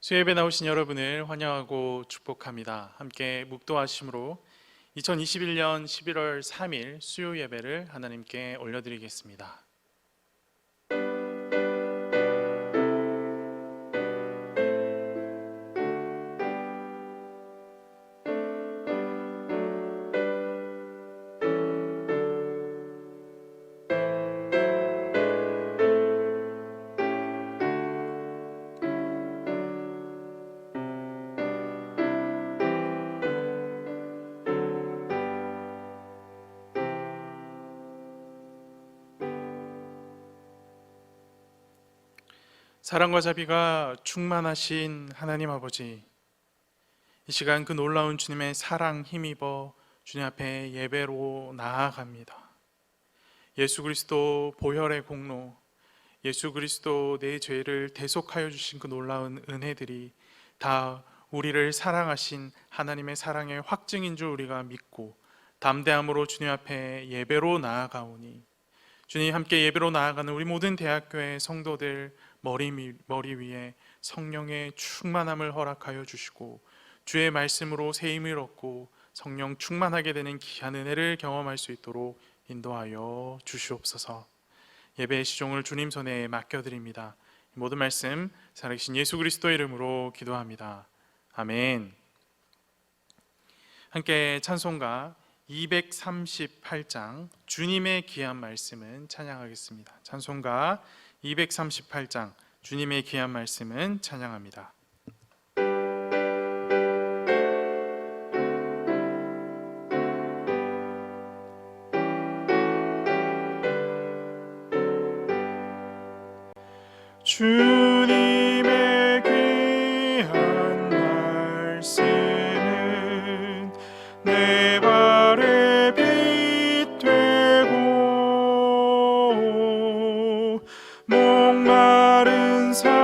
수요예배 나오신 여러분을 환영하고 축복합니다. 함께 묵도하심으로 2021년 11월 3일 수요 예배를 하나님께 올려드리겠습니다. 사랑과 자비가 충만하신 하나님 아버지, 이 시간 그 놀라운 주님의 사랑 힘입어 주님 앞에 예배로 나아갑니다. 예수 그리스도 보혈의 공로, 예수 그리스도 내 죄를 대속하여 주신 그 놀라운 은혜들이 다 우리를 사랑하신 하나님의 사랑의 확증인 줄 우리가 믿고 담대함으로 주님 앞에 예배로 나아가오니, 주님 함께 예배로 나아가는 우리 모든 대학교의 성도들 머리 위에 성령의 충만함을 허락하여 주시고, 주의 말씀으로 새 힘을 얻고 성령 충만하게 되는 귀한 은혜를 경험할 수 있도록 인도하여 주시옵소서. 예배의 시종을 주님 손에 맡겨드립니다. 모든 말씀 살아계신 예수 그리스도의 이름으로 기도합니다. 아멘. 함께 찬송가 238장 주님의 귀한 말씀은 찬양하겠습니다. 찬송가 238장 주님의 귀한 말씀은 찬양합니다. 주님의 귀한 말씀은 내 발의 빛 되고, 목마른 사막길에서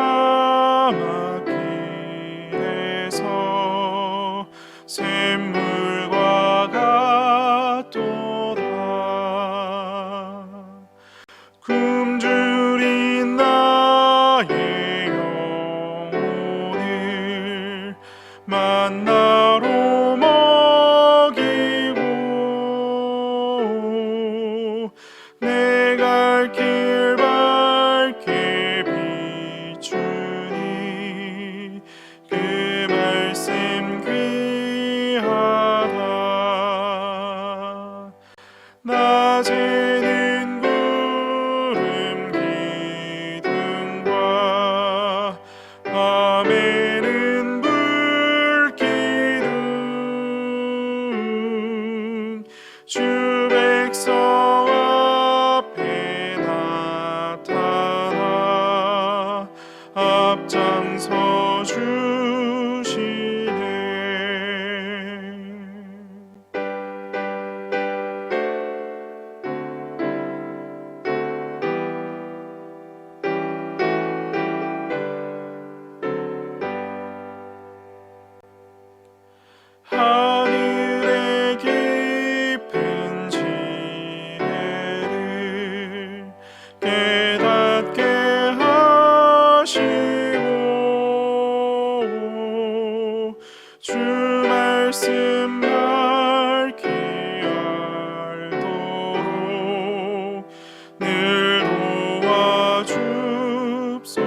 샘물과 같도다. 굶주린 나의 영혼을 만나로 먹이고, 내 갈 길 밝게 비추니 그 말씀 귀하다. 낮에는 구름 기둥과 밤에는 불 기둥, 주 백성 앞에 나타나 앞장서 주시네. 하늘의 깊은 지혜를 깨닫게 하시고, 주 말씀 밝히 알도록 늘 도와주옵소서.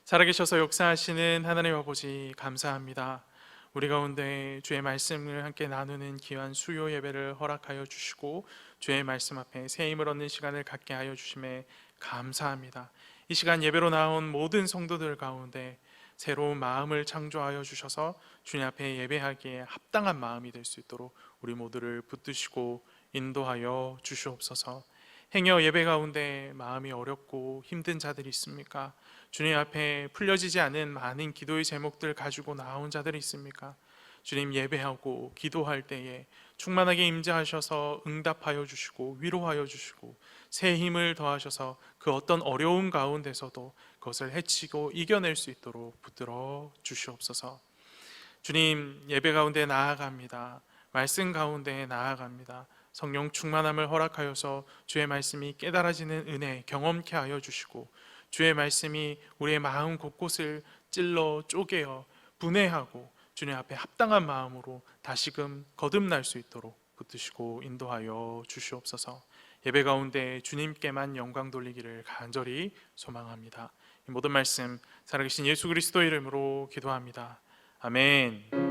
살아계셔서 역사하시는 하나님 아버지, 감사합니다. 우리 가운데 주의 말씀을 함께 나누는 귀한 수요 예배를 허락하여 주시고, 주의 말씀 앞에 새 힘을 얻는 시간을 갖게 하여 주심에 감사합니다. 이 시간 예배로 나온 모든 성도들 가운데 새로운 마음을 창조하여 주셔서 주님 앞에 예배하기에 합당한 마음이 될 수 있도록 우리 모두를 붙드시고 인도하여 주시옵소서. 행여 예배 가운데 마음이 어렵고 힘든 자들이 있습니까? 주님 앞에 풀려지지 않은 많은 기도의 제목들 가지고 나온 자들이 있습니까? 주님, 예배하고 기도할 때에 충만하게 임재하셔서 응답하여 주시고 위로하여 주시고 새 힘을 더하셔서 그 어떤 어려움 가운데서도 그것을 헤치고 이겨낼 수 있도록 붙들어 주시옵소서. 주님, 예배 가운데 나아갑니다. 말씀 가운데 나아갑니다. 성령 충만함을 허락하여서 주의 말씀이 깨달아지는 은혜 경험케 하여 주시고, 주의 말씀이 우리의 마음 곳곳을 찔러 쪼개어 분해하고 주님 앞에 합당한 마음으로 다시금 거듭날 수 있도록 붙드시고 인도하여 주시옵소서. 예배 가운데 주님께만 영광 돌리기를 간절히 소망합니다. 이 모든 말씀 살아계신 예수 그리스도 이름으로 기도합니다. 아멘.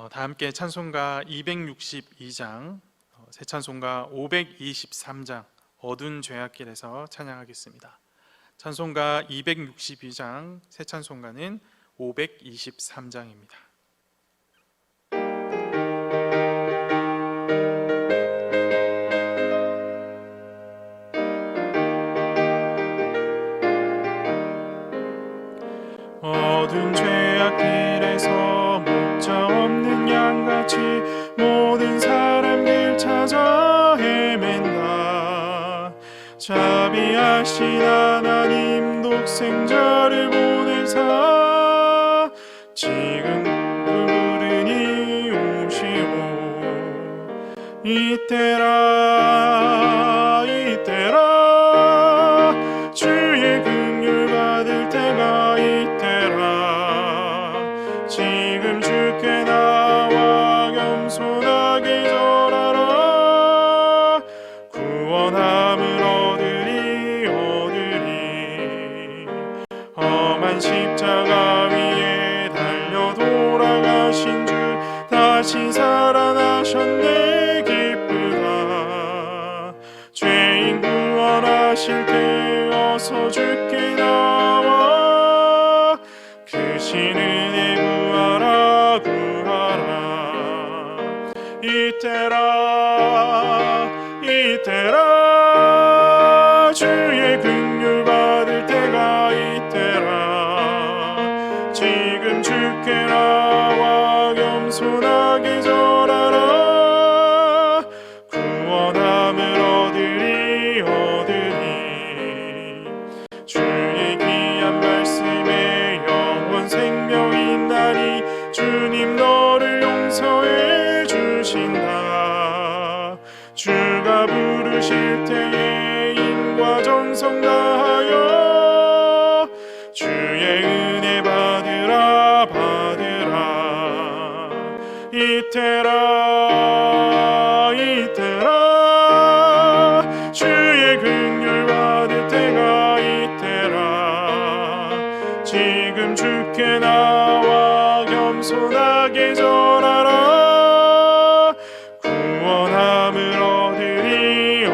다 함께 찬송가 262장, 새 찬송가 523장 어두운 죄악길에서 찬양하겠습니다. 찬송가 262장, 새 찬송가는 523장입니다. 어두운 죄악길에서 목자 없는 양같이 모든 사람들 찾아 헤맨다. 자비하신 하나님 독생자를 보내사 지금 부르니 오시오. 이때라 이때라 주의 긍휼 받을 때가 이때라. 지금 주께 나와 겸손하게 절하라. 구원함을 얻으리 험한 십자가 위에 달려 돌아가신 주 다시 살아나셨네. 기쁘다. 죄인 구원하실 때 어서 주께 나와 그 신은혜 구하라 구하라. 이때라 이때라 주의 긍휼 받을 때가 이때라. 지금 주께 나와 겸손하게 절하라. 구원함을 얻으리 주의 귀한 말씀에 영원 생명 있나니 주님 너를 용서해 주신다. 주가 부르실 때에 인과 정성 다하여 주의 은혜 받으라 받으라. 이때라 이때라 주의 긍휼 받을 때가 이때라. 지금 주께 나와 겸손하게 절하라. 구원함을 얻으리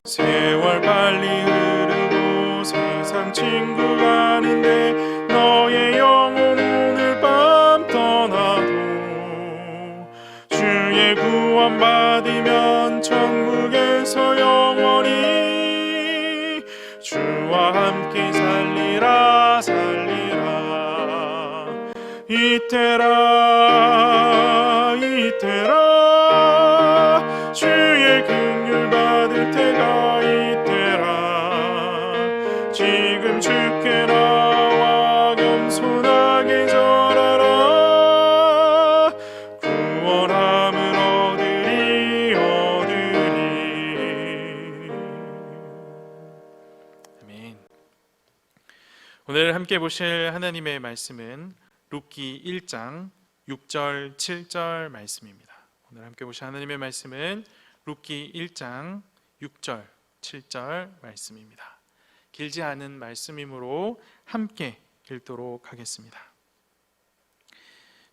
세월 빨리 흐르고 세상 친구 가는데 너의 영혼 오늘 밤 떠나도 주의 구원 받으면 천국에서 영원히 주와 함께 살리라 살리라. 이때라 이때라 주의 긍휼 받을 때가 이때라. 지금 주께 나와 겸손하게 절하라. 구원함을 얻으리 아멘. 오늘 함께 보실 하나님의 말씀은 룻기 1장 6절 7절 말씀입니다. 오늘 함께 보실 하나님의 말씀은 룻기 1장 6절 7절 말씀입니다. 길지 않은 말씀이므로 함께 읽도록 하겠습니다.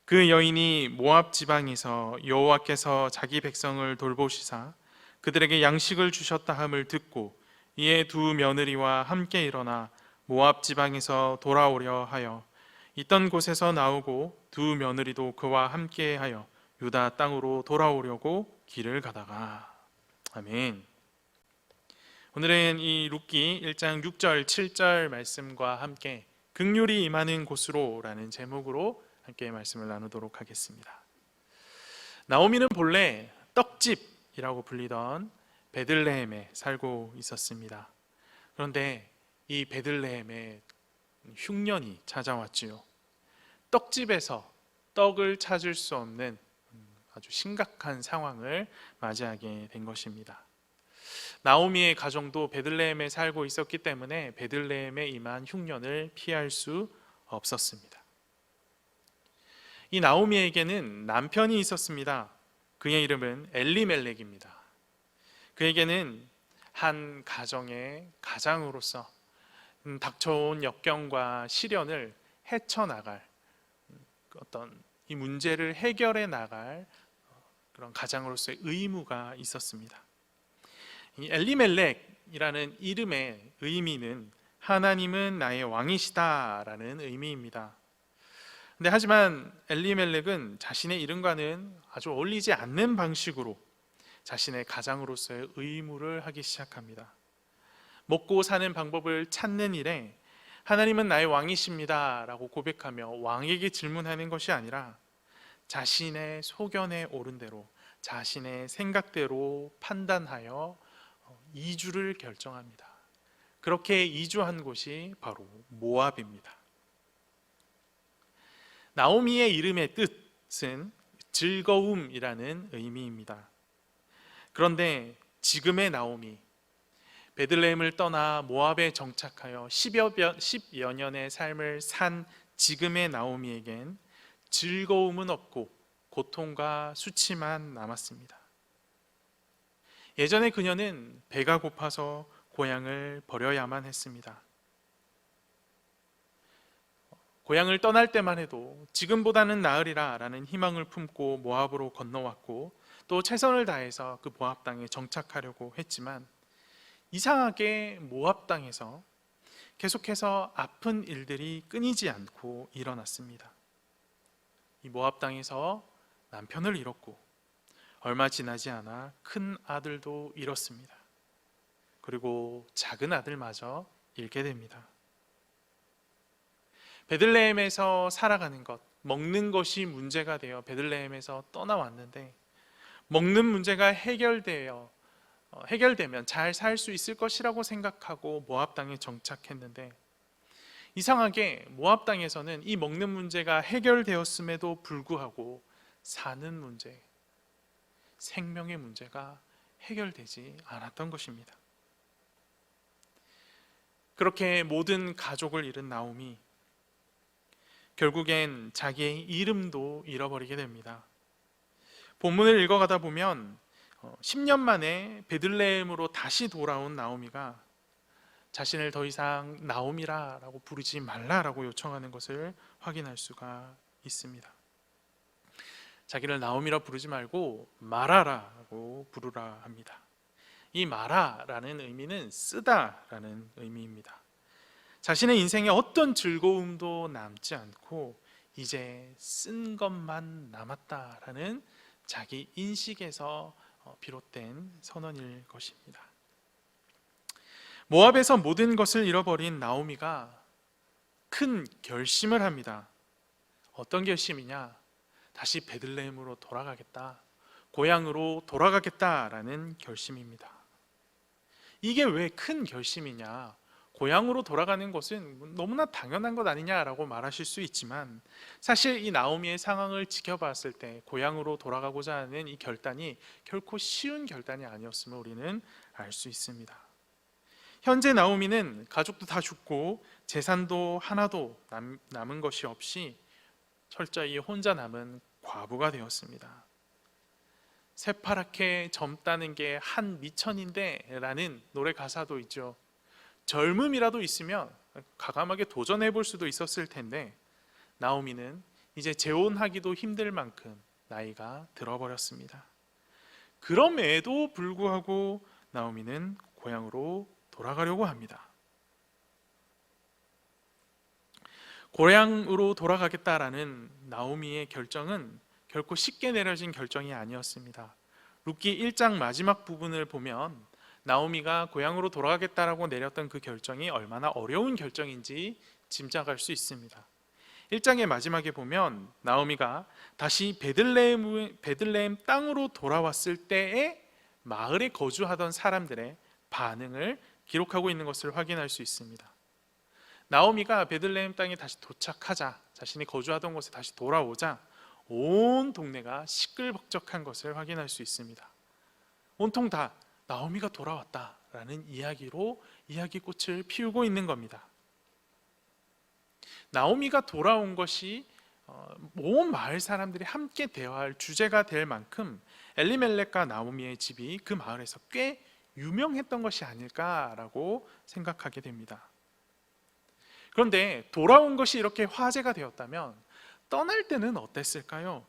그 여인이 모압 지방에서 여호와께서 자기 백성을 돌보시사 그들에게 양식을 주셨다 함을 듣고 이에 두 며느리와 함께 일어나 모압 지방에서 돌아오려 하여 있던 곳에서 나오고 두 며느리도 그와 함께하여 유다 땅으로 돌아오려고 길을 가다가. 아멘. 오늘은 이 룻기 1장 6절 7절 말씀과 함께 긍휼이 임하는 곳으로 라는 제목으로 함께 말씀을 나누도록 하겠습니다. 나오미는 본래 떡집이라고 불리던 베들레헴에 살고 있었습니다. 그런데 이 베들레헴에 흉년이 찾아왔지요. 떡집에서 떡을 찾을 수 없는 아주 심각한 상황을 맞이하게 된 것입니다. 나오미의 가정도 베들레헴에 살고 있었기 때문에 베들레헴에 임한 흉년을 피할 수 없었습니다. 이 나오미에게는 남편이 있었습니다. 그의 이름은 엘리멜렉입니다. 그에게는 한 가정의 가장으로서 닥쳐온 역경과 시련을 헤쳐나갈 어떤 이 문제를 해결해 나갈 그런 가장으로서의 의무가 있었습니다. 이 엘리멜렉이라는 이름의 의미는 하나님은 나의 왕이시다라는 의미입니다. 근데 하지만 엘리멜렉은 자신의 이름과는 아주 어울리지 않는 방식으로 자신의 가장으로서의 의무를 하기 시작합니다. 먹고 사는 방법을 찾는 일에 하나님은 나의 왕이십니다 라고 고백하며 왕에게 질문하는 것이 아니라 자신의 소견에 오른 대로 자신의 생각대로 판단하여 이주를 결정합니다. 그렇게 이주한 곳이 바로 모압입니다. 나오미의 이름의 뜻은 즐거움이라는 의미입니다. 그런데 지금의 나오미, 베들레헴을 떠나 모압에 정착하여 10여 년의 삶을 산 지금의 나오미에겐 즐거움은 없고 고통과 수치만 남았습니다. 예전에 그녀는 배가 고파서 고향을 버려야만 했습니다. 고향을 떠날 때만 해도 지금보다는 나으리라 라는 희망을 품고 모압으로 건너왔고 또 최선을 다해서 그 모압 땅에 정착하려고 했지만 이상하게 모압 땅에서 계속해서 아픈 일들이 끊이지 않고 일어났습니다. 이 모압 땅에서 남편을 잃었고 얼마 지나지 않아 큰 아들도 잃었습니다. 그리고 작은 아들마저 잃게 됩니다. 베들레헴에서 살아가는 것, 먹는 것이 문제가 되어 베들레헴에서 떠나왔는데 먹는 문제가 해결되면 잘 살 수 있을 것이라고 생각하고 모압 땅에 정착했는데 이상하게 모압 땅에서는 이 먹는 문제가 해결되었음에도 불구하고 사는 문제, 생명의 문제가 해결되지 않았던 것입니다. 그렇게 모든 가족을 잃은 나오미, 결국엔 자기의 이름도 잃어버리게 됩니다. 본문을 읽어가다 보면 10년 만에 베들레헴으로 다시 돌아온 나오미가 자신을 더 이상 나오미라고 부르지 말라라고 요청하는 것을 확인할 수가 있습니다. 자기를 나오미라 부르지 말고 마라라고 부르라 합니다. 이 마라라는 의미는 쓰다라는 의미입니다. 자신의 인생에 어떤 즐거움도 남지 않고 이제 쓴 것만 남았다라는 자기 인식에서 비롯된 선언일 것입니다. 모압에서 모든 것을 잃어버린 나오미가 큰 결심을 합니다. 어떤 결심이냐? 다시 베들레헴으로 돌아가겠다, 고향으로 돌아가겠다라는 결심입니다. 이게 왜 큰 결심이냐? 고향으로 돌아가는 것은 너무나 당연한 것 아니냐라고 말하실 수 있지만 사실 이 나오미의 상황을 지켜봤을 때 고향으로 돌아가고자 하는 이 결단이 결코 쉬운 결단이 아니었음을 우리는 알 수 있습니다. 현재 나오미는 가족도 다 죽고 재산도 하나도 남은 것이 없이 철저히 혼자 남은 과부가 되었습니다. 새파랗게 젊다는 게 한 미천인데 라는 노래 가사도 있죠. 젊음이라도 있으면 과감하게 도전해 볼 수도 있었을 텐데 나오미는 이제 재혼하기도 힘들 만큼 나이가 들어버렸습니다. 그럼에도 불구하고 나오미는 고향으로 돌아가려고 합니다. 고향으로 돌아가겠다라는 나오미의 결정은 결코 쉽게 내려진 결정이 아니었습니다. 룻기 1장 마지막 부분을 보면 나오미가 고향으로 돌아가겠다라고 내렸던 그 결정이 얼마나 어려운 결정인지 짐작할 수 있습니다. 1장의 마지막에 보면 나오미가 다시 베들레헴 땅으로 돌아왔을 때에 마을에 거주하던 사람들의 반응을 기록하고 있는 것을 확인할 수 있습니다. 나오미가 베들레헴 땅에 다시 도착하자, 자신이 거주하던 곳에 다시 돌아오자 온 동네가 시끌벅적한 것을 확인할 수 있습니다. 온통 다 나오미가 돌아왔다라는 이야기로 이야기꽃을 피우고 있는 겁니다. 나오미가 돌아온 것이 온 마을 사람들이 함께 대화할 주제가 될 만큼 엘리멜렉과 나오미의 집이 그 마을에서 꽤 유명했던 것이 아닐까라고 생각하게 됩니다. 그런데 돌아온 것이 이렇게 화제가 되었다면 떠날 때는 어땠을까요?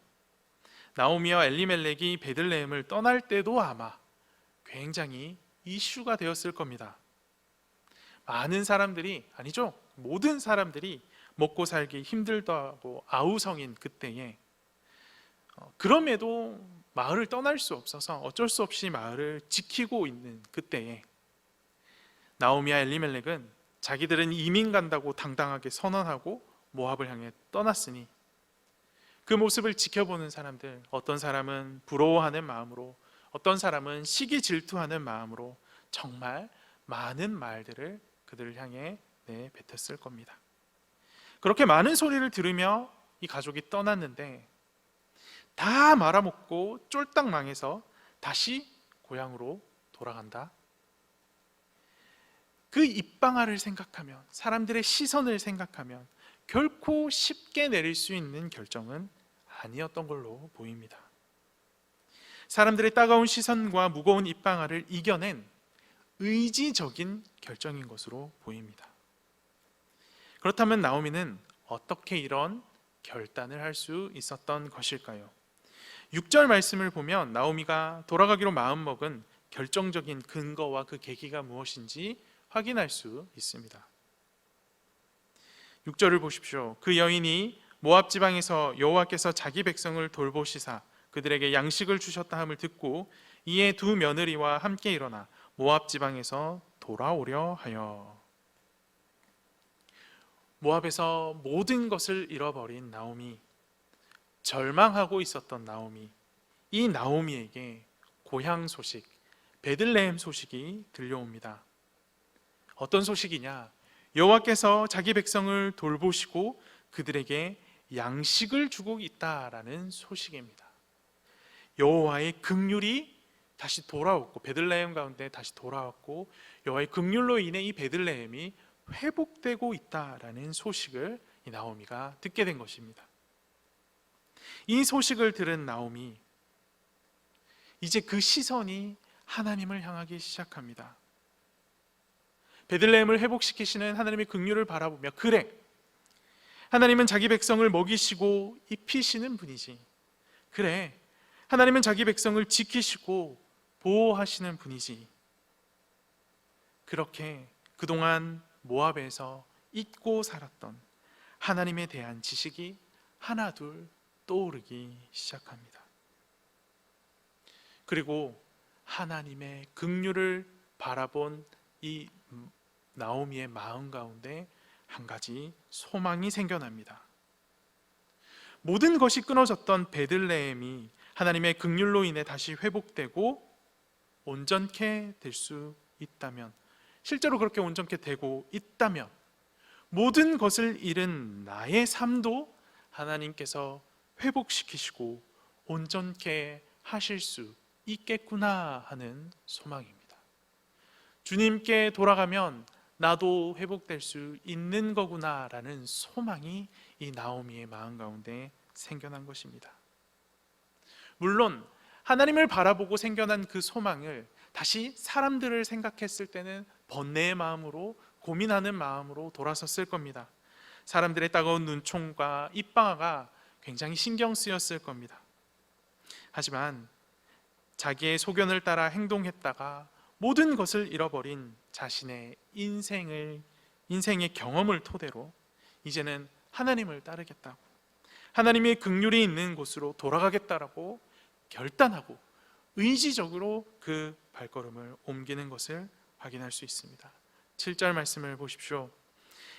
나오미와 엘리멜렉이 베들레헴을 떠날 때도 아마 굉장히 이슈가 되었을 겁니다. 많은 사람들이, 아니죠, 모든 사람들이 먹고 살기 힘들다고 아우성인 그때에 그럼에도 마을을 떠날 수 없어서 어쩔 수 없이 마을을 지키고 있는 그때에 나오미와 엘리멜렉은 자기들은 이민 간다고 당당하게 선언하고 모압을 향해 떠났으니 그 모습을 지켜보는 사람들, 어떤 사람은 부러워하는 마음으로, 어떤 사람은 시기 질투하는 마음으로 정말 많은 말들을 그들을 향해 내뱉었을 겁니다. 그렇게 많은 소리를 들으며 이 가족이 떠났는데 다 말아먹고 쫄딱 망해서 다시 고향으로 돌아간다. 그 입방아를 생각하면, 사람들의 시선을 생각하면 결코 쉽게 내릴 수 있는 결정은 아니었던 걸로 보입니다. 사람들의 따가운 시선과 무거운 입방아를 이겨낸 의지적인 결정인 것으로 보입니다. 그렇다면 나오미는 어떻게 이런 결단을 할 수 있었던 것일까요? 6절 말씀을 보면 나오미가 돌아가기로 마음먹은 결정적인 근거와 그 계기가 무엇인지 확인할 수 있습니다. 6절을 보십시오. 그 여인이 모압 지방에서 여호와께서 자기 백성을 돌보시사 그들에게 양식을 주셨다 함을 듣고 이에 두 며느리와 함께 일어나 모압 지방에서 돌아오려 하여. 모압에서 모든 것을 잃어버린 나오미, 절망하고 있었던 나오미, 이 나오미에게 고향 소식, 베들레헴 소식이 들려옵니다. 어떤 소식이냐? 여호와께서 자기 백성을 돌보시고 그들에게 양식을 주고 있다라는 소식입니다. 여호와의 긍휼이 다시 돌아왔고 베들레헴 가운데 다시 돌아왔고 여호와의 긍휼로 인해 이 베들레헴이 회복되고 있다라는 소식을 이 나오미가 듣게 된 것입니다. 이 소식을 들은 나오미, 이제 그 시선이 하나님을 향하기 시작합니다. 베들레헴을 회복시키시는 하나님의 긍휼을 바라보며, 그래, 하나님은 자기 백성을 먹이시고 입히시는 분이지. 그래, 하나님은 자기 백성을 지키시고 보호하시는 분이지. 그렇게 그동안 모압에서 잊고 살았던 하나님에 대한 지식이 하나둘 떠오르기 시작합니다. 그리고 하나님의 긍휼을 바라본 이 나오미의 마음 가운데 한 가지 소망이 생겨납니다. 모든 것이 끊어졌던 베들레헴이 하나님의 긍휼로 인해 다시 회복되고 온전케 될 수 있다면, 실제로 그렇게 온전케 되고 있다면 모든 것을 잃은 나의 삶도 하나님께서 회복시키시고 온전케 하실 수 있겠구나 하는 소망입니다. 주님께 돌아가면 나도 회복될 수 있는 거구나라는 소망이 이 나오미의 마음 가운데 생겨난 것입니다. 물론 하나님을 바라보고 생겨난 그 소망을 다시 사람들을 생각했을 때는 번뇌의 마음으로, 고민하는 마음으로 돌아섰을 겁니다. 사람들의 따가운 눈총과 입방아가 굉장히 신경 쓰였을 겁니다. 하지만 자기의 소견을 따라 행동했다가 모든 것을 잃어버린 자신의 인생의 경험을 토대로 이제는 하나님을 따르겠다고, 하나님의 긍휼이 있는 곳으로 돌아가겠다라고 결단하고 의지적으로 그 발걸음을 옮기는 것을 확인할 수 있습니다. 7절 말씀을 보십시오.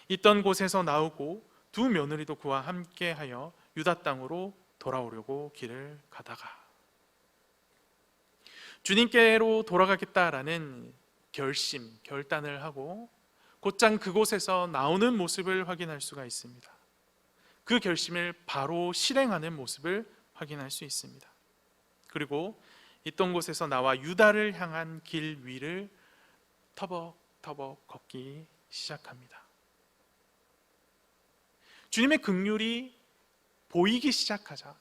있던 곳에서 나오고 두 며느리도 그와 함께하여 유다 땅으로 돌아오려고 길을 가다가, 주님께로 돌아가겠다라는 결단을 하고 곧장 그곳에서 나오는 모습을 확인할 수가 있습니다. 그 결심을 바로 실행하는 모습을 확인할 수 있습니다. 그리고 있던 곳에서 나와 유다를 향한 길 위를 터벅터벅 걷기 시작합니다. 주님의 긍휼이 보이기 시작하자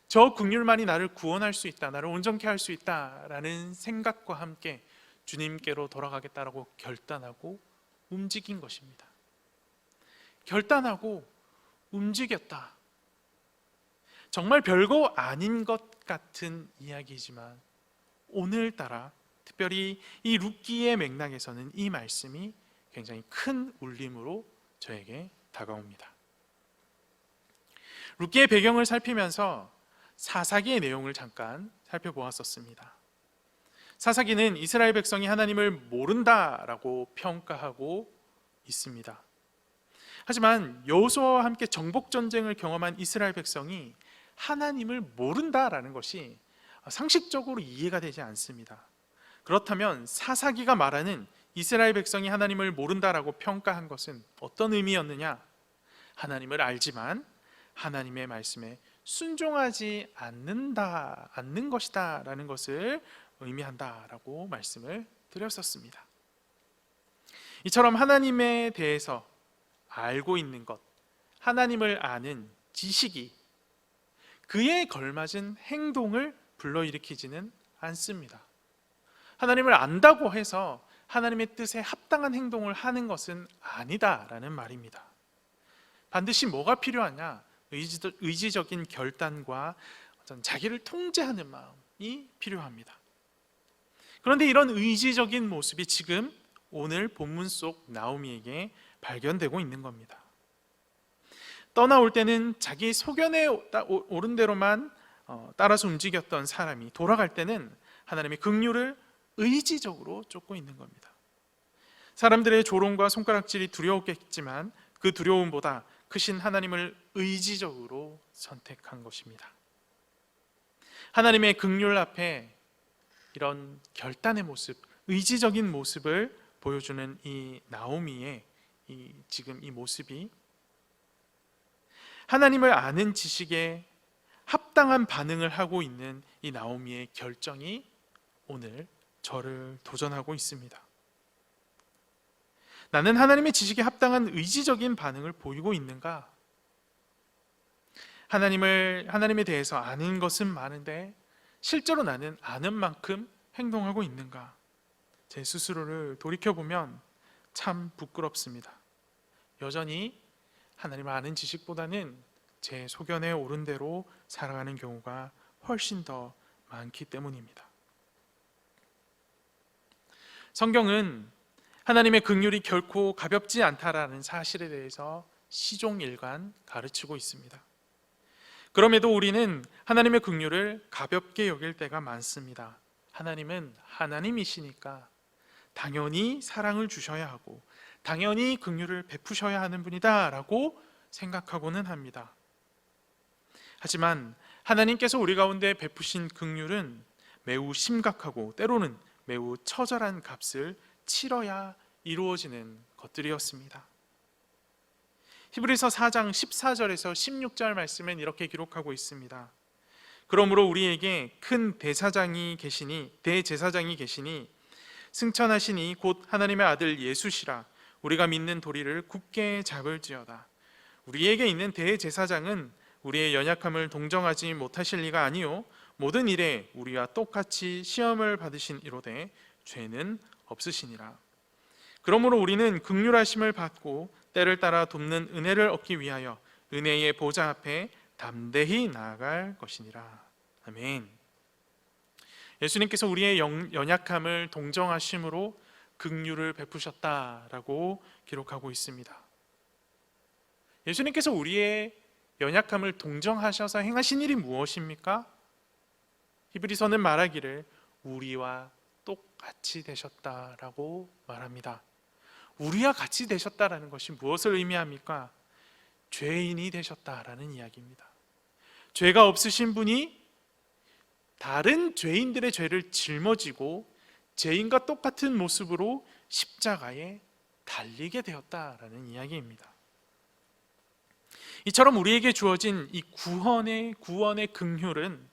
저 긍휼만이 나를 구원할 수 있다, 나를 온전케 할 수 있다라는 생각과 함께 주님께로 돌아가겠다라고 결단하고 움직인 것입니다. 결단하고 움직였다. 정말 별거 아닌 것 같은 이야기지만 오늘따라 특별히 이 룻기의 맥락에서는 이 말씀이 굉장히 큰 울림으로 저에게 다가옵니다. 룻기의 배경을 살피면서 사사기의 내용을 잠깐 살펴보았었습니다. 사사기는 이스라엘 백성이 하나님을 모른다라고 평가하고 있습니다. 하지만 여호수아와 함께 정복 전쟁을 경험한 이스라엘 백성이 하나님을 모른다라는 것이 상식적으로 이해가 되지 않습니다. 그렇다면 사사기가 말하는 이스라엘 백성이 하나님을 모른다라고 평가한 것은 어떤 의미였느냐? 하나님을 알지만 하나님의 말씀에 순종하지 않는 것이다 라는 것을 의미한다라고 말씀을 드렸었습니다. 이처럼 하나님에 대해서 알고 있는 것, 하나님을 아는 지식이 그에 걸맞은 행동을 불러일으키지는 않습니다. 하나님을 안다고 해서 하나님의 뜻에 합당한 행동을 하는 것은 아니다라는 말입니다. 반드시 뭐가 필요하냐? 의지적인 결단과 어떤 자기를 통제하는 마음이 필요합니다. 그런데 이런 의지적인 모습이 지금 오늘 본문 속 나오미에게 발견되고 있는 겁니다. 떠나올 때는 자기 소견에 옳은 대로만 따라서 움직였던 사람이 돌아갈 때는 하나님의 긍휼을 의지적으로 쫓고 있는 겁니다. 사람들의 조롱과 손가락질이 두려웠겠지만 그 두려움보다 크신 하나님을 의지적으로 선택한 것입니다. 하나님의 긍휼 앞에 이런 결단의 모습, 의지적인 모습을 보여주는 이 나오미의 지금 이 모습이 하나님을 아는 지식에 합당한 반응을 하고 있는 이 나오미의 결정이 오늘 저를 도전하고 있습니다. 나는 하나님의 지식에 합당한 의지적인 반응을 보이고 있는가? 하나님에 대해서 아는 것은 많은데 실제로 나는 아는 만큼 행동하고 있는가? 제 스스로를 돌이켜보면 참 부끄럽습니다. 여전히 하나님을 아는 지식보다는 제 소견에 옳은 대로 살아가는 경우가 훨씬 더 많기 때문입니다. 성경은 하나님의 긍휼이 결코 가볍지 않다라는 사실에 대해서 시종일관 가르치고 있습니다. 그럼에도 우리는 하나님의 긍휼을 가볍게 여길 때가 많습니다. 하나님은 하나님이시니까 당연히 사랑을 주셔야 하고 당연히 긍휼을 베푸셔야 하는 분이다 라고 생각하고는 합니다. 하지만 하나님께서 우리 가운데 베푸신 긍휼은 매우 심각하고 때로는 매우 처절한 값을 치러야 이루어지는 것들이었습니다. 히브리서 4장 14절에서 16절 말씀은 이렇게 기록하고 있습니다. 그러므로 우리에게 큰 대제사장이 계시니 승천하시니 곧 하나님의 아들 예수시라. 우리가 믿는 도리를 굳게 잡을지어다. 우리에게 있는 대제사장은 우리의 연약함을 동정하지 못하실 리가 아니요 모든 일에 우리와 똑같이 시험을 받으신 이로되 죄는 없으시니라. 그러므로 우리는 긍휼하심을 받고 때를 따라 돕는 은혜를 얻기 위하여 은혜의 보좌 앞에 담대히 나아갈 것이니라. 아멘. 예수님께서 우리의 연약함을 동정하심으로 긍휼을 베푸셨다라고 기록하고 있습니다. 예수님께서 우리의 연약함을 동정하셔서 행하신 일이 무엇입니까? 히브리서는 말하기를 우리와 똑같이 되셨다라고 말합니다. 우리와 같이 되셨다라는 것이 무엇을 의미합니까? 죄인이 되셨다라는 이야기입니다. 죄가 없으신 분이 다른 죄인들의 죄를 짊어지고 죄인과 똑같은 모습으로 십자가에 달리게 되었다라는 이야기입니다. 이처럼 우리에게 주어진 이 구원의 긍휼은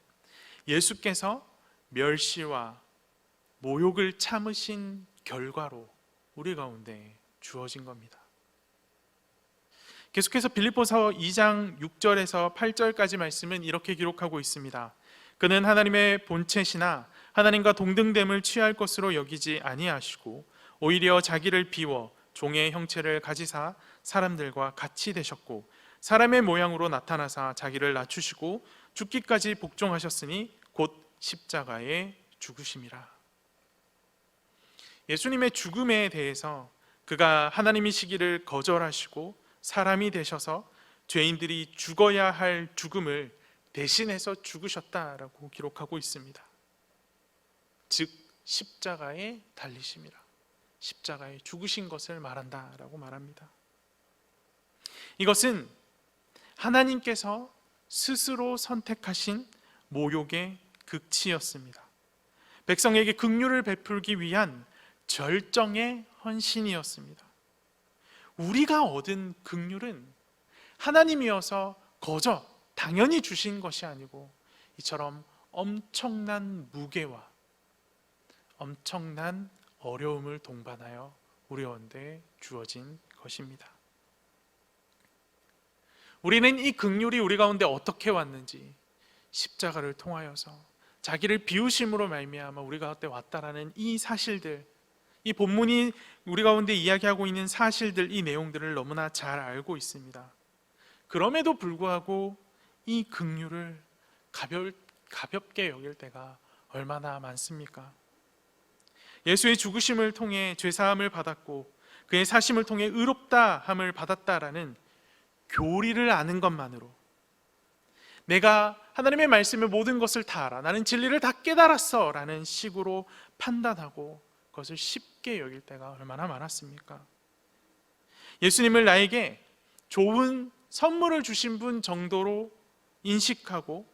예수께서 멸시와 모욕을 참으신 결과로 우리 가운데 주어진 겁니다. 계속해서 빌립보서 2장 6절에서 8절까지 말씀은 이렇게 기록하고 있습니다. 그는 하나님의 본체시나 하나님과 동등됨을 취할 것으로 여기지 아니하시고 오히려 자기를 비워 종의 형체를 가지사 사람들과 같이 되셨고 사람의 모양으로 나타나사 자기를 낮추시고 죽기까지 복종하셨으니 곧 십자가에 죽으심이라. 예수님의 죽음에 대해서 그가 하나님이시기를 거절하시고 사람이 되셔서 죄인들이 죽어야 할 죽음을 대신해서 죽으셨다라고 기록하고 있습니다. 즉 십자가에 달리심이라, 십자가에 죽으신 것을 말한다라고 말합니다. 이것은 하나님께서 스스로 선택하신 모욕의 극치였습니다. 백성에게 긍휼을 베풀기 위한 절정의 헌신이었습니다. 우리가 얻은 긍휼은 하나님이어서 거저 당연히 주신 것이 아니고 이처럼 엄청난 무게와 엄청난 어려움을 동반하여 우리 가운데 주어진 것입니다. 우리는 이 긍휼이 우리 가운데 어떻게 왔는지 십자가를 통하여서 자기를 비우심으로 말미암아 우리 가운데 왔다라는 이 사실들, 이 본문이 우리 가운데 이야기하고 있는 사실들, 이 내용들을 너무나 잘 알고 있습니다. 그럼에도 불구하고 이 긍휼을 가볍게 여길 때가 얼마나 많습니까? 예수의 죽으심을 통해 죄사함을 받았고 그의 사심을 통해 의롭다함을 받았다라는 교리를 아는 것만으로 내가 하나님의 말씀의 모든 것을 다 알아, 나는 진리를 다 깨달았어 라는 식으로 판단하고 그것을 쉽게 여길 때가 얼마나 많았습니까? 예수님을 나에게 좋은 선물을 주신 분 정도로 인식하고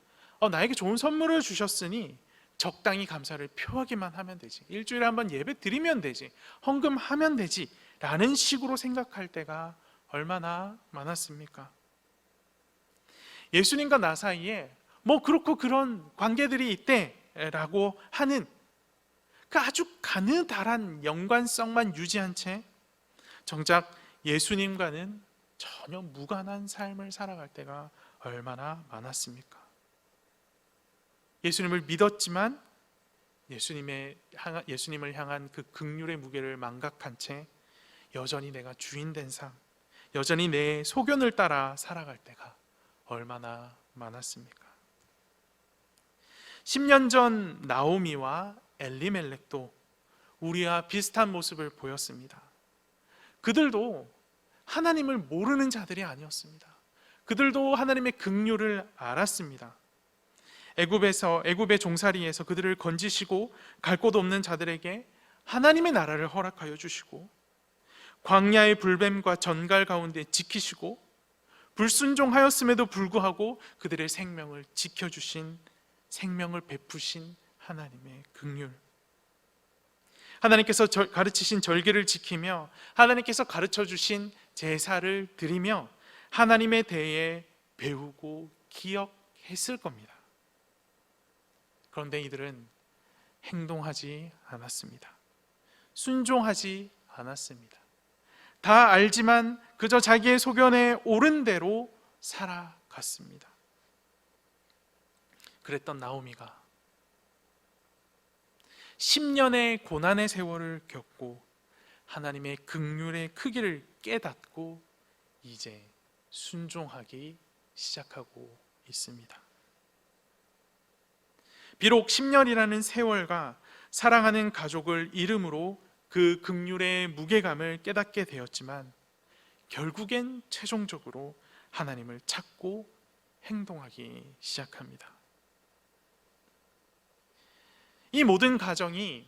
나에게 좋은 선물을 주셨으니 적당히 감사를 표하기만 하면 되지, 일주일에 한번 예배 드리면 되지, 헌금하면 되지 라는 식으로 생각할 때가 얼마나 많았습니까? 예수님과 나 사이에 뭐 그렇고 그런 관계들이 있대라고 하는 그 아주 가느다란 연관성만 유지한 채 정작 예수님과는 전혀 무관한 삶을 살아갈 때가 얼마나 많았습니까? 예수님을 믿었지만 예수님을 향한 그 긍휼의 무게를 망각한 채 여전히 내가 주인 된 삶, 여전히 내 소견을 따라 살아갈 때가 얼마나 많았습니까? 10년 전 나오미와 엘리멜렉도 우리와 비슷한 모습을 보였습니다. 그들도 하나님을 모르는 자들이 아니었습니다. 그들도 하나님의 긍휼을 알았습니다. 애굽의 종살이에서 그들을 건지시고 갈 곳 없는 자들에게 하나님의 나라를 허락하여 주시고 광야의 불뱀과 전갈 가운데 지키시고 불순종하였음에도 불구하고 그들의 생명을 지켜주신, 생명을 베푸신 하나님의 긍휼, 하나님께서 가르치신 절기를 지키며 하나님께서 가르쳐주신 제사를 드리며 하나님에 대해 배우고 기억했을 겁니다. 그런데 이들은 행동하지 않았습니다. 순종하지 않았습니다. 다 알지만 그저 자기의 소견에 옳은 대로 살아갔습니다. 그랬던 나오미가 10년의 고난의 세월을 겪고 하나님의 긍휼의 크기를 깨닫고 이제 순종하기 시작하고 있습니다. 비록 10년이라는 세월과 사랑하는 가족을 잃음으로 그 긍휼의 무게감을 깨닫게 되었지만 결국엔 최종적으로 하나님을 찾고 행동하기 시작합니다. 이 모든 과정이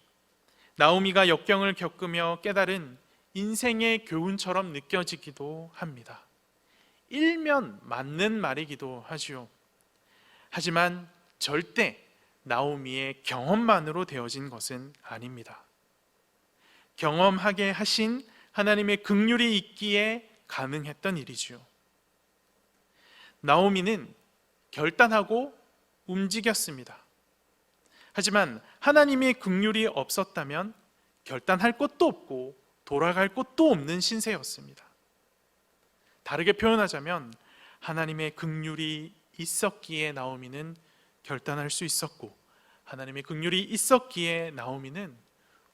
나오미가 역경을 겪으며 깨달은 인생의 교훈처럼 느껴지기도 합니다. 일면 맞는 말이기도 하지요. 하지만 절대 나오미의 경험만으로 되어진 것은 아닙니다. 경험하게 하신 하나님의 긍휼이 있기에 가능했던 일이지요. 나오미는 결단하고 움직였습니다. 하지만 하나님의 긍휼이 없었다면 결단할 곳도 없고 돌아갈 곳도 없는 신세였습니다. 다르게 표현하자면 하나님의 긍휼이 있었기에 나오미는 결단할 수 있었고, 하나님의 긍휼이 있었기에 나오미는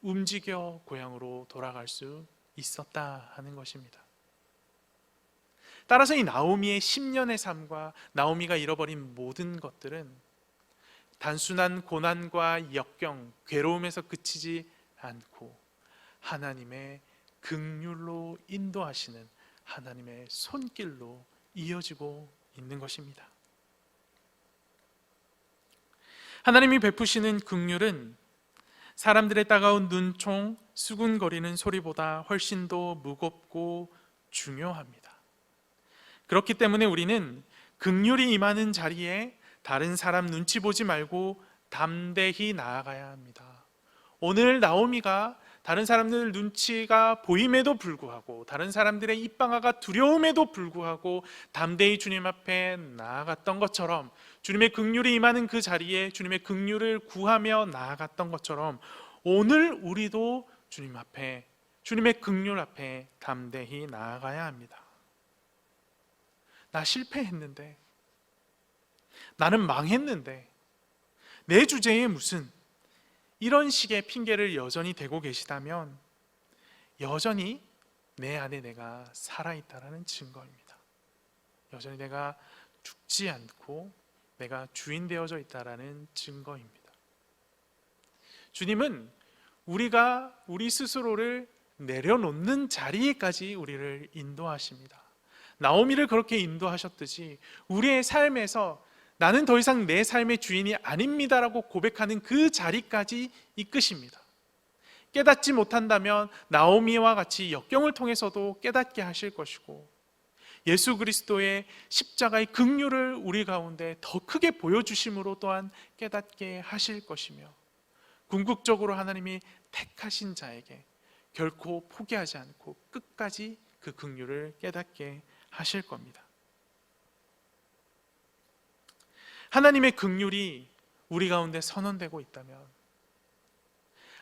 움직여 고향으로 돌아갈 수 있었다 하는 것입니다. 따라서 이 나오미의 10년의 삶과 나오미가 잃어버린 모든 것들은 단순한 고난과 역경, 괴로움에서 그치지 않고 하나님의 긍휼로 인도하시는 하나님의 손길로 이어지고 있는 것입니다. 하나님이 베푸시는 긍휼은 사람들의 따가운 눈총, 수군거리는 소리보다 훨씬 더 무겁고 중요합니다. 그렇기 때문에 우리는 긍휼이 임하는 자리에 다른 사람 눈치 보지 말고 담대히 나아가야 합니다. 오늘 나오미가 다른 사람들 눈치가 보임에도 불구하고, 다른 사람들의 입방아가 두려움에도 불구하고 담대히 주님 앞에 나아갔던 것처럼, 주님의 긍휼이 임하는 그 자리에 주님의 긍휼을 구하며 나아갔던 것처럼 오늘 우리도 주님 앞에, 주님의 긍휼 앞에 담대히 나아가야 합니다. 나 실패했는데, 나는 망했는데, 내 주제에 무슨, 이런 식의 핑계를 여전히 대고 계시다면 여전히 내 안에 내가 살아있다는 증거입니다. 여전히 내가 죽지 않고 내가 주인 되어져 있다는 증거입니다. 주님은 우리가 우리 스스로를 내려놓는 자리에까지 우리를 인도하십니다. 나오미를 그렇게 인도하셨듯이 우리의 삶에서 나는 더 이상 내 삶의 주인이 아닙니다라고 고백하는 그 자리까지 이끄십니다. 깨닫지 못한다면 나오미와 같이 역경을 통해서도 깨닫게 하실 것이고, 예수 그리스도의 십자가의 긍휼을 우리 가운데 더 크게 보여주심으로 또한 깨닫게 하실 것이며, 궁극적으로 하나님이 택하신 자에게 결코 포기하지 않고 끝까지 그 긍휼을 깨닫게 하실 겁니다. 하나님의 긍휼이 우리 가운데 선언되고 있다면,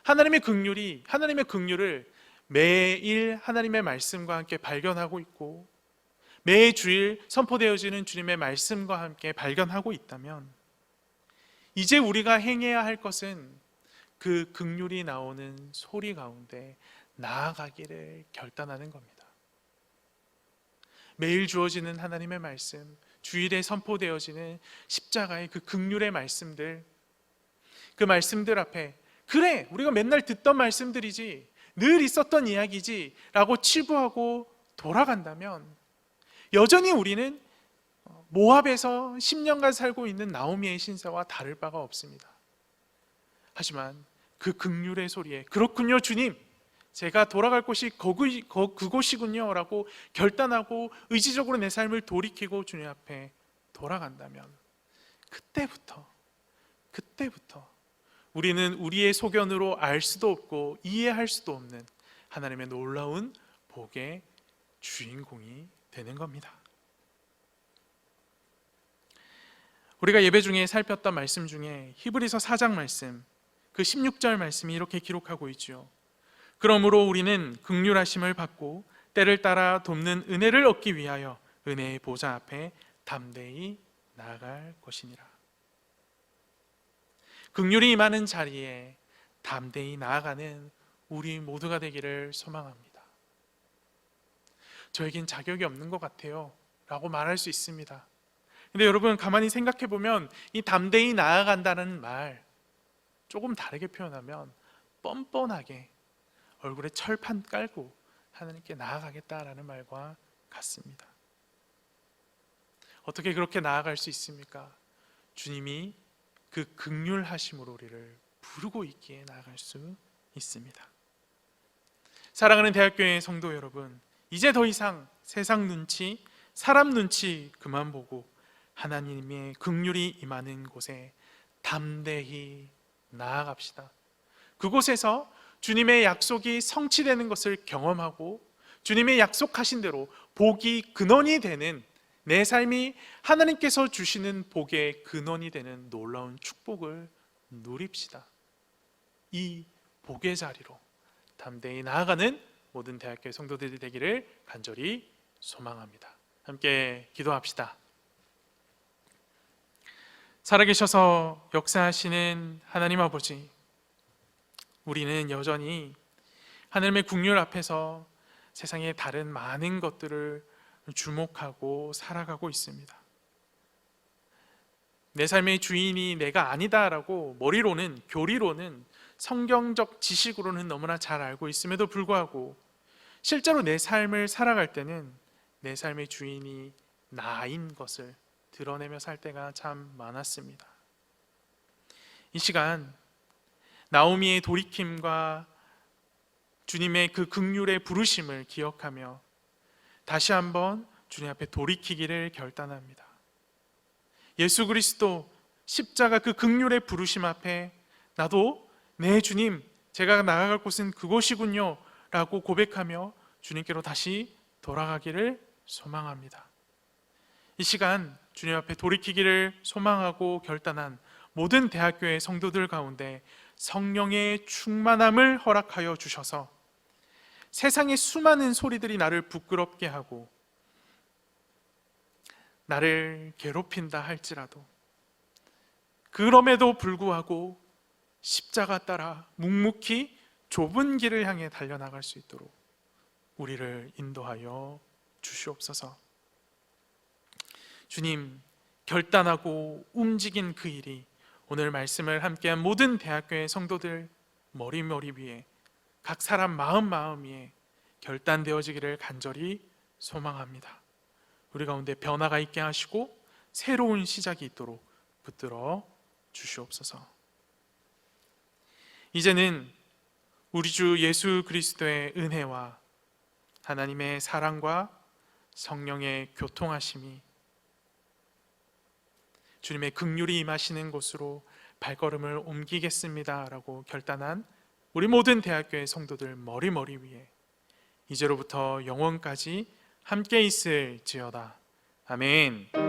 하나님의 긍휼을 매일 하나님의 말씀과 함께 발견하고 있고, 매 주일 선포되어지는 주님의 말씀과 함께 발견하고 있다면, 이제 우리가 행해야 할 것은 그 긍휼이 나오는 소리 가운데 나아가기를 결단하는 겁니다. 매일 주어지는 하나님의 말씀, 주일에 선포되어지는 십자가의 그 긍휼의 말씀들, 그 말씀들 앞에 그래, 우리가 맨날 듣던 말씀들이지, 늘 있었던 이야기지 라고 치부하고 돌아간다면 여전히 우리는 모압에서 10년간 살고 있는 나오미의 신세와 다를 바가 없습니다. 하지만 그 긍휼의 소리에 그렇군요 주님, 제가 돌아갈 곳이 그곳이군요 라고 결단하고 의지적으로 내 삶을 돌이키고 주님 앞에 돌아간다면, 그때부터 우리는 우리의 소견으로 알 수도 없고 이해할 수도 없는 하나님의 놀라운 복의 주인공이 되는 겁니다. 우리가 예배 중에 살폈던 말씀 중에 히브리서 4장 말씀, 그 16절 말씀이 이렇게 기록하고 있죠. 그러므로 우리는 긍휼하심을 받고 때를 따라 돕는 은혜를 얻기 위하여 은혜의 보좌 앞에 담대히 나아갈 것이니라. 긍휼이 임하는 자리에 담대히 나아가는 우리 모두가 되기를 소망합니다. 저에겐 자격이 없는 것 같아요 라고 말할 수 있습니다. 근데 여러분 가만히 생각해 보면 이 담대히 나아간다는 말, 조금 다르게 표현하면 뻔뻔하게 얼굴에 철판 깔고 하나님께 나아가겠다라는 말과 같습니다. 어떻게 그렇게 나아갈 수 있습니까? 주님이 그 긍휼하심으로 우리를 부르고 있기에 나아갈 수 있습니다. 사랑하는 대학교의 성도 여러분, 이제 더 이상 세상 눈치, 사람 눈치 그만 보고 하나님의 긍휼이 임하는 곳에 담대히 나아갑시다. 그곳에서 주님의 약속이 성취되는 것을 경험하고 주님의 약속하신 대로 복이 근원이 되는, 내 삶이 하나님께서 주시는 복의 근원이 되는 놀라운 축복을 누립시다. 이 복의 자리로 담대히 나아가는 모든 대학교의 성도들이 되기를 간절히 소망합니다. 함께 기도합시다. 살아계셔서 역사하시는 하나님 아버지, 우리는 여전히 하나님의 긍휼 앞에서 세상의 다른 많은 것들을 주목하고 살아가고 있습니다. 내 삶의 주인이 내가 아니다라고 머리로는, 교리로는, 성경적 지식으로는 너무나 잘 알고 있음에도 불구하고 실제로 내 삶을 살아갈 때는 내 삶의 주인이 나인 것을 드러내며 살 때가 참 많았습니다. 이 시간 나오미의 돌이킴과 주님의 그 긍휼의 부르심을 기억하며 다시 한번 주님 앞에 돌이키기를 결단합니다. 예수 그리스도 십자가 그 긍휼의 부르심 앞에 나도 네 주님, 제가 나아갈 곳은 그곳이군요 라고 고백하며 주님께로 다시 돌아가기를 소망합니다. 이 시간 주님 앞에 돌이키기를 소망하고 결단한 모든 대학교의 성도들 가운데 성령의 충만함을 허락하여 주셔서 세상의 수많은 소리들이 나를 부끄럽게 하고 나를 괴롭힌다 할지라도 그럼에도 불구하고 십자가 따라 묵묵히 좁은 길을 향해 달려나갈 수 있도록 우리를 인도하여 주시옵소서. 주님, 결단하고 움직인 그 일이 오늘 말씀을 함께한 모든 대학교의 성도들 머리 위에, 각 사람 마음 위에 결단되어지기를 간절히 소망합니다. 우리 가운데 변화가 있게 하시고 새로운 시작이 있도록 붙들어 주시옵소서. 이제는 우리 주 예수 그리스도의 은혜와 하나님의 사랑과 성령의 교통하심이 주님의 긍휼이 임하시는 곳으로 발걸음을 옮기겠습니다 라고 결단한 우리 모든 대학교의 성도들 머리 위에 이제로부터 영원까지 함께 있을지어다. 아멘.